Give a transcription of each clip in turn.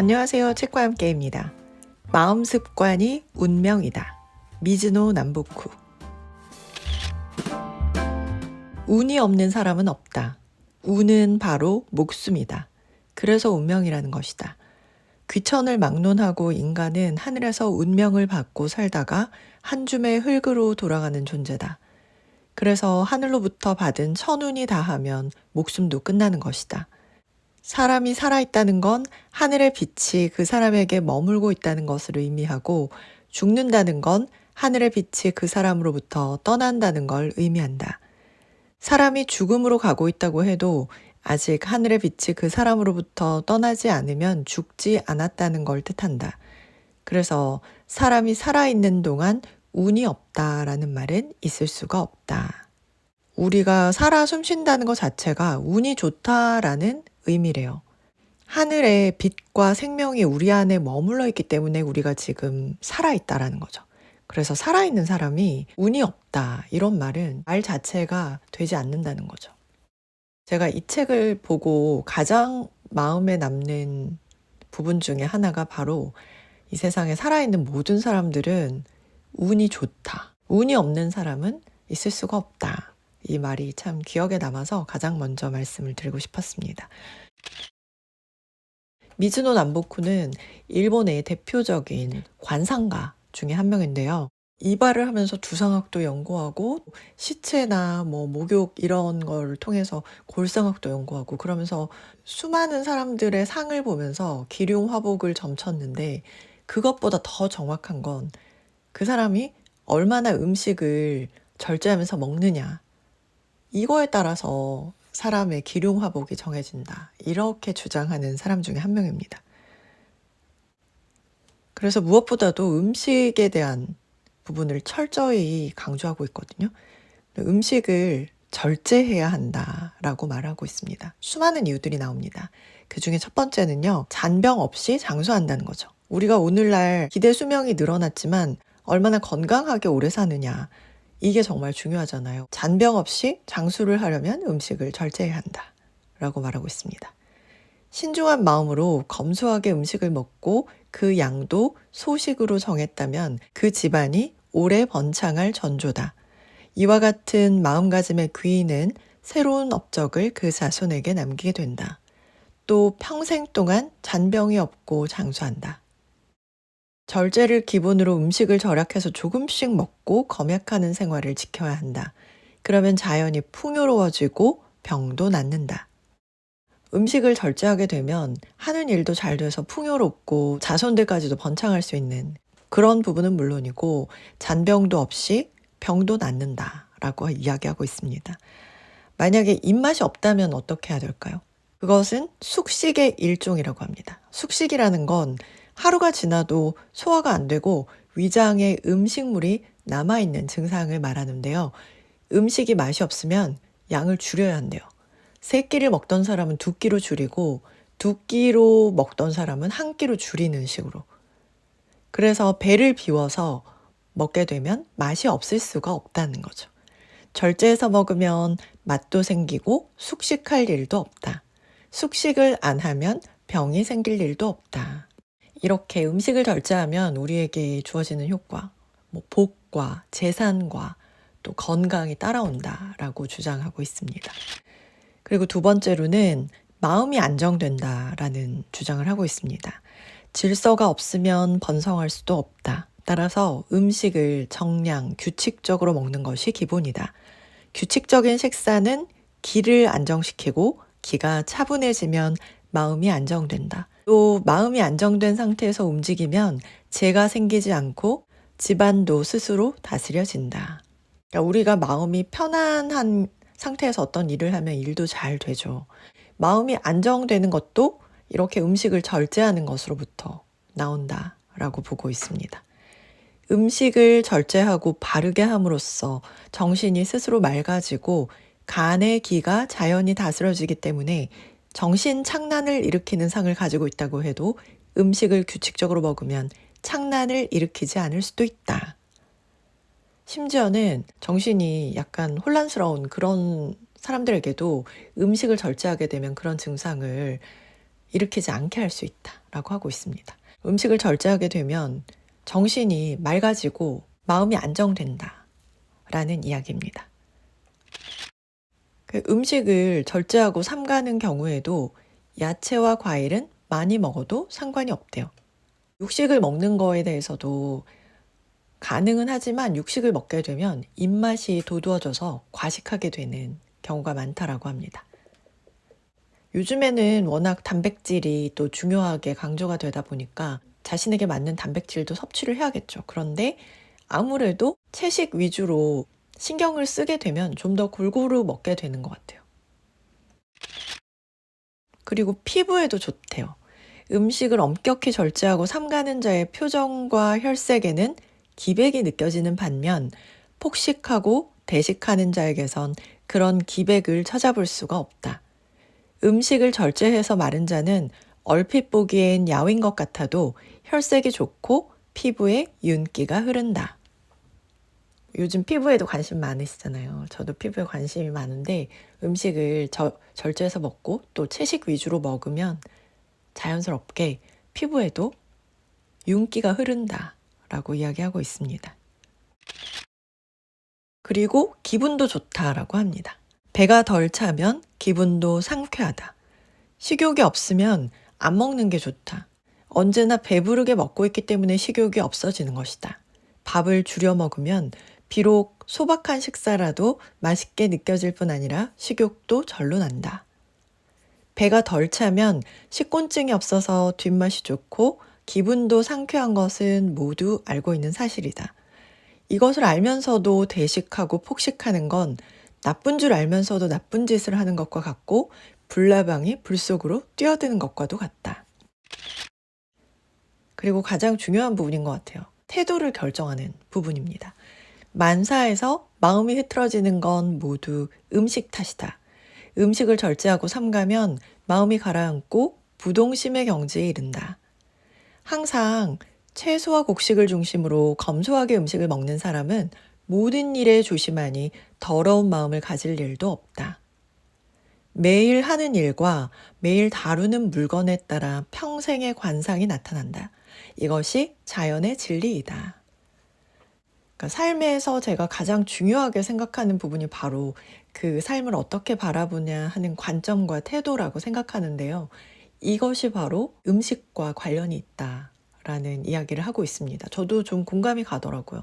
안녕하세요. 책과 함께입니다. 마음 습관이 운명이다. 미즈노 남부쿠. 운이 없는 사람은 없다. 운은 바로 목숨이다. 그래서 운명이라는 것이다. 귀천을 막론하고 인간은 하늘에서 운명을 받고 살다가 한 줌의 흙으로 돌아가는 존재다. 그래서 하늘로부터 받은 천운이 다하면 목숨도 끝나는 것이다. 사람이 살아있다는 건 하늘의 빛이 그 사람에게 머물고 있다는 것을 의미하고, 죽는다는 건 하늘의 빛이 그 사람으로부터 떠난다는 걸 의미한다. 사람이 죽음으로 가고 있다고 해도 아직 하늘의 빛이 그 사람으로부터 떠나지 않으면 죽지 않았다는 걸 뜻한다. 그래서 사람이 살아있는 동안 운이 없다라는 말은 있을 수가 없다. 우리가 살아 숨쉰다는 것 자체가 운이 좋다라는 의미래요. 하늘의 빛과 생명이 우리 안에 머물러 있기 때문에 우리가 지금 살아있다라는 거죠. 그래서 살아있는 사람이 운이 없다, 이런 말은 말 자체가 되지 않는다는 거죠. 제가 이 책을 보고 가장 마음에 남는 부분 중에 하나가 바로 이 세상에 살아있는 모든 사람들은 운이 좋다. 운이 없는 사람은 있을 수가 없다. 이 말이 참 기억에 남아서 가장 먼저 말씀을 드리고 싶었습니다. 미즈노 남보쿠는 일본의 대표적인 관상가 중에 한 명인데요. 이발을 하면서 두상학도 연구하고 시체나 목욕 이런 걸 통해서 골상학도 연구하고, 그러면서 수많은 사람들의 상을 보면서 기륭화복을 점쳤는데, 그것보다 더 정확한 건 그 사람이 얼마나 음식을 절제하면서 먹느냐, 이거에 따라서 사람의 기륭화복이 정해진다, 이렇게 주장하는 사람 중에 한 명입니다. 그래서 무엇보다도 음식에 대한 부분을 철저히 강조하고 있거든요. 음식을 절제해야 한다라고 말하고 있습니다. 수많은 이유들이 나옵니다. 그 중에 첫 번째는요, 잔병 없이 장수한다는 거죠. 우리가 오늘날 기대 수명이 늘어났지만 얼마나 건강하게 오래 사느냐, 이게 정말 중요하잖아요. 잔병 없이 장수를 하려면 음식을 절제해야 한다라고 말하고 있습니다. 신중한 마음으로 검소하게 음식을 먹고 그 양도 소식으로 정했다면 그 집안이 오래 번창할 전조다. 이와 같은 마음가짐의 귀인은 새로운 업적을 그 자손에게 남기게 된다. 또 평생 동안 잔병이 없고 장수한다. 절제를 기본으로 음식을 절약해서 조금씩 먹고 검약하는 생활을 지켜야 한다. 그러면 자연이 풍요로워지고 병도 낫는다. 음식을 절제하게 되면 하는 일도 잘 돼서 풍요롭고 자손들까지도 번창할 수 있는 그런 부분은 물론이고, 잔병도 없이 병도 낫는다라고 이야기하고 있습니다. 만약에 입맛이 없다면 어떻게 해야 될까요? 그것은 숙식의 일종이라고 합니다. 숙식이라는 건 하루가 지나도 소화가 안 되고 위장에 음식물이 남아있는 증상을 말하는데요. 음식이 맛이 없으면 양을 줄여야 한대요. 3끼를 먹던 사람은 2끼로 줄이고 2끼로 먹던 사람은 1끼로 줄이는 식으로. 그래서 배를 비워서 먹게 되면 맛이 없을 수가 없다는 거죠. 절제해서 먹으면 맛도 생기고 숙식할 일도 없다. 숙식을 안 하면 병이 생길 일도 없다. 이렇게 음식을 절제하면 우리에게 주어지는 효과, 복과 재산과 또 건강이 따라온다라고 주장하고 있습니다. 그리고 두 번째로는 마음이 안정된다라는 주장을 하고 있습니다. 질서가 없으면 번성할 수도 없다. 따라서 음식을 정량, 규칙적으로 먹는 것이 기본이다. 규칙적인 식사는 기를 안정시키고 기가 차분해지면 마음이 안정된다. 또 마음이 안정된 상태에서 움직이면 재가 생기지 않고 집안도 스스로 다스려진다. 그러니까 우리가 마음이 편안한 상태에서 어떤 일을 하면 일도 잘 되죠. 마음이 안정되는 것도 이렇게 음식을 절제하는 것으로부터 나온다라고 보고 있습니다. 음식을 절제하고 바르게 함으로써 정신이 스스로 맑아지고 간의 기가 자연히 다스려지기 때문에 정신 착란을 일으키는 상을 가지고 있다고 해도 음식을 규칙적으로 먹으면 착란을 일으키지 않을 수도 있다. 심지어는 정신이 약간 혼란스러운 그런 사람들에게도 음식을 절제하게 되면 그런 증상을 일으키지 않게 할 수 있다라고 하고 있습니다. 음식을 절제하게 되면 정신이 맑아지고 마음이 안정된다라는 이야기입니다. 그 음식을 절제하고 삼가는 경우에도 야채와 과일은 많이 먹어도 상관이 없대요. 육식을 먹는 거에 대해서도 가능은 하지만 육식을 먹게 되면 입맛이 도두어져서 과식하게 되는 경우가 많다라고 합니다. 요즘에는 워낙 단백질이 또 중요하게 강조가 되다 보니까 자신에게 맞는 단백질도 섭취를 해야겠죠. 그런데 아무래도 채식 위주로 신경을 쓰게 되면 좀 더 골고루 먹게 되는 것 같아요. 그리고 피부에도 좋대요. 음식을 엄격히 절제하고 삼가는 자의 표정과 혈색에는 기백이 느껴지는 반면 폭식하고 대식하는 자에게선 그런 기백을 찾아볼 수가 없다. 음식을 절제해서 마른 자는 얼핏 보기엔 야윈 것 같아도 혈색이 좋고 피부에 윤기가 흐른다. 요즘 피부에도 관심 많으시잖아요. 저도 피부에 관심이 많은데 음식을 절제해서 먹고 또 채식 위주로 먹으면 자연스럽게 피부에도 윤기가 흐른다라고 이야기하고 있습니다. 그리고 기분도 좋다라고 합니다. 배가 덜 차면 기분도 상쾌하다. 식욕이 없으면 안 먹는 게 좋다. 언제나 배부르게 먹고 있기 때문에 식욕이 없어지는 것이다. 밥을 줄여 먹으면 비록 소박한 식사라도 맛있게 느껴질 뿐 아니라 식욕도 절로 난다. 배가 덜 차면 식곤증이 없어서 뒷맛이 좋고 기분도 상쾌한 것은 모두 알고 있는 사실이다. 이것을 알면서도 대식하고 폭식하는 건 나쁜 줄 알면서도 나쁜 짓을 하는 것과 같고 불나방이 불 속으로 뛰어드는 것과도 같다. 그리고 가장 중요한 부분인 것 같아요. 태도를 결정하는 부분입니다. 만사에서 마음이 흐트러지는 건 모두 음식 탓이다. 음식을 절제하고 삼가면 마음이 가라앉고 부동심의 경지에 이른다. 항상 채소와 곡식을 중심으로 검소하게 음식을 먹는 사람은 모든 일에 조심하니 더러운 마음을 가질 일도 없다. 매일 하는 일과 매일 다루는 물건에 따라 평생의 관상이 나타난다. 이것이 자연의 진리이다. 그러니까 삶에서 제가 가장 중요하게 생각하는 부분이 바로 그 삶을 어떻게 바라보냐 하는 관점과 태도라고 생각하는데요. 이것이 바로 음식과 관련이 있다라는 이야기를 하고 있습니다. 저도 좀 공감이 가더라고요.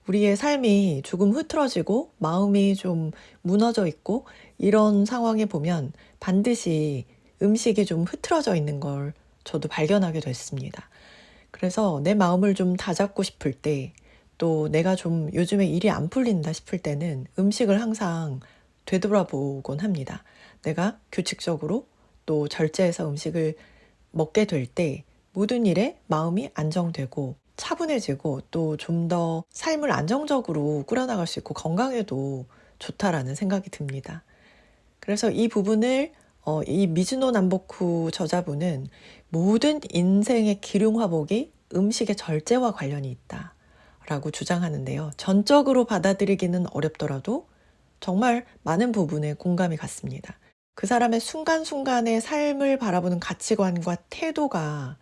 우리의 삶이 조금 흐트러지고 마음이 좀 무너져 있고 이런 상황에 보면 반드시 음식이 좀 흐트러져 있는 걸 저도 발견하게 됐습니다. 그래서 내 마음을 좀 다잡고 싶을 때 또 내가 좀 요즘에 일이 안 풀린다 싶을 때는 음식을 항상 되돌아보곤 합니다. 내가 규칙적으로 또 절제해서 음식을 먹게 될 때 모든 일에 마음이 안정되고 차분해지고 또 좀 더 삶을 안정적으로 꾸려나갈 수 있고 건강에도 좋다라는 생각이 듭니다. 그래서 이 부분을 이 미즈노 남보쿠 저자분은 모든 인생의 기륭화복이 음식의 절제와 관련이 있다라고 주장하는데요. 전적으로 받아들이기는 어렵더라도 정말 많은 부분에 공감이 갔습니다. 그 사람의 순간순간의 삶을 바라보는 가치관과 태도가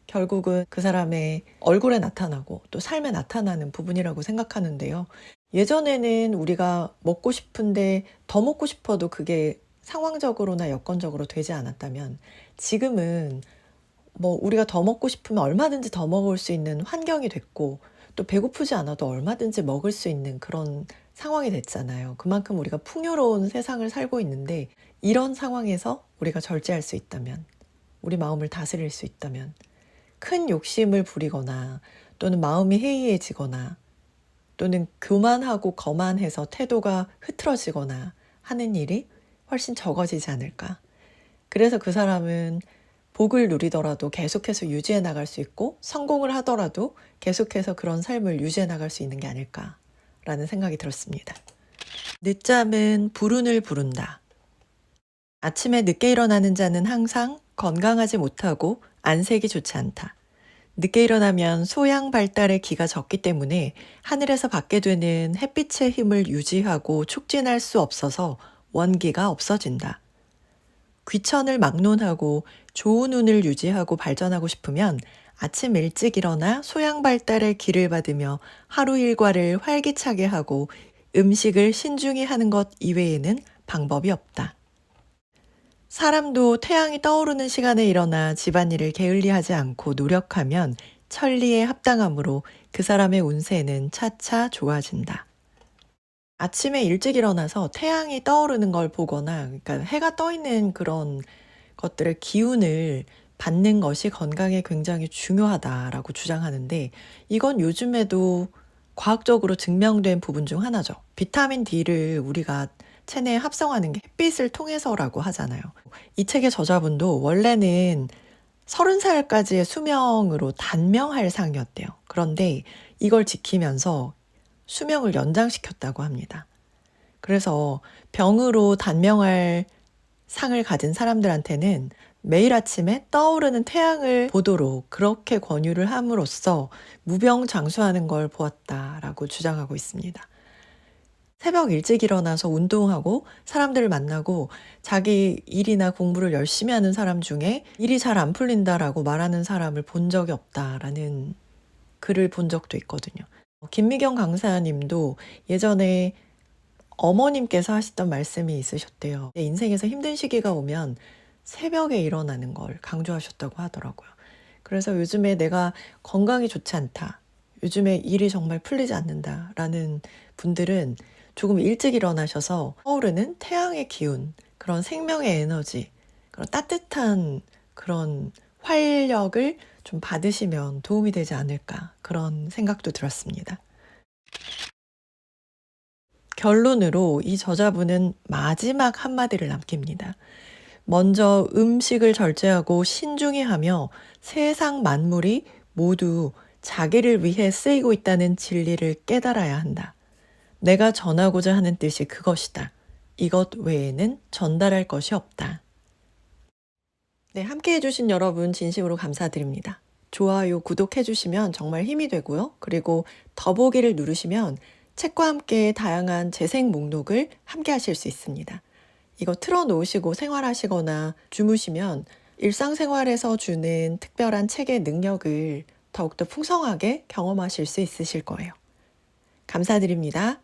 결국은 그 사람의 얼굴에 나타나고 또 삶에 나타나는 부분이라고 생각하는데요. 예전에는 우리가 먹고 싶은데 더 먹고 싶어도 그게 상황적으로나 여건적으로 되지 않았다면 지금은 뭐 우리가 더 먹고 싶으면 얼마든지 더 먹을 수 있는 환경이 됐고 또 배고프지 않아도 얼마든지 먹을 수 있는 그런 상황이 됐잖아요. 그만큼 우리가 풍요로운 세상을 살고 있는데 이런 상황에서 우리가 절제할 수 있다면, 우리 마음을 다스릴 수 있다면 큰 욕심을 부리거나 또는 마음이 해이해지거나 또는 교만하고 거만해서 태도가 흐트러지거나 하는 일이 훨씬 적어지지 않을까. 그래서 그 사람은 복을 누리더라도 계속해서 유지해 나갈 수 있고 성공을 하더라도 계속해서 그런 삶을 유지해 나갈 수 있는 게 아닐까라는 생각이 들었습니다. 늦잠은 불운을 부른다. 아침에 늦게 일어나는 자는 항상 건강하지 못하고 안색이 좋지 않다. 늦게 일어나면 소양 발달의 기가 적기 때문에 하늘에서 받게 되는 햇빛의 힘을 유지하고 촉진할 수 없어서 원기가 없어진다. 귀천을 막론하고 좋은 운을 유지하고 발전하고 싶으면 아침 일찍 일어나 소양 발달의 기를 받으며 하루 일과를 활기차게 하고 음식을 신중히 하는 것 이외에는 방법이 없다. 사람도 태양이 떠오르는 시간에 일어나 집안일을 게을리하지 않고 노력하면 천리에 합당하므로 그 사람의 운세는 차차 좋아진다. 아침에 일찍 일어나서 태양이 떠오르는 걸 보거나, 그러니까 해가 떠 있는 그런 것들의 기운을 받는 것이 건강에 굉장히 중요하다라고 주장하는데, 이건 요즘에도 과학적으로 증명된 부분 중 하나죠. 비타민 D를 우리가 체내에 합성하는 게 햇빛을 통해서라고 하잖아요. 이 책의 저자분도 원래는 30살까지의 수명으로 단명할 상이었대요. 그런데 이걸 지키면서 수명을 연장시켰다고 합니다. 그래서 병으로 단명할 상을 가진 사람들한테는 매일 아침에 떠오르는 태양을 보도록 그렇게 권유를 함으로써 무병장수하는 걸 보았다라고 주장하고 있습니다. 새벽 일찍 일어나서 운동하고 사람들을 만나고 자기 일이나 공부를 열심히 하는 사람 중에 일이 잘 안 풀린다라고 말하는 사람을 본 적이 없다라는 글을 본 적도 있거든요. 김미경 강사님도 예전에 어머님께서 하시던 말씀이 있으셨대요. 인생에서 힘든 시기가 오면 새벽에 일어나는 걸 강조하셨다고 하더라고요. 그래서 요즘에 내가 건강이 좋지 않다, 요즘에 일이 정말 풀리지 않는다라는 분들은 조금 일찍 일어나셔서 떠오르는 태양의 기운, 그런 생명의 에너지, 그런 따뜻한 그런 활력을 좀 받으시면 도움이 되지 않을까, 그런 생각도 들었습니다. 결론으로 이 저자분은 마지막 한마디를 남깁니다. 먼저 음식을 절제하고 신중히 하며 세상 만물이 모두 자기를 위해 쓰이고 있다는 진리를 깨달아야 한다. 내가 전하고자 하는 뜻이 그것이다. 이것 외에는 전달할 것이 없다. 네, 함께 해주신 여러분 진심으로 감사드립니다. 좋아요, 구독해주시면 정말 힘이 되고요. 그리고 더보기를 누르시면 책과 함께 다양한 재생 목록을 함께 하실 수 있습니다. 이거 틀어놓으시고 생활하시거나 주무시면 일상생활에서 주는 특별한 책의 능력을 더욱더 풍성하게 경험하실 수 있으실 거예요. 감사드립니다.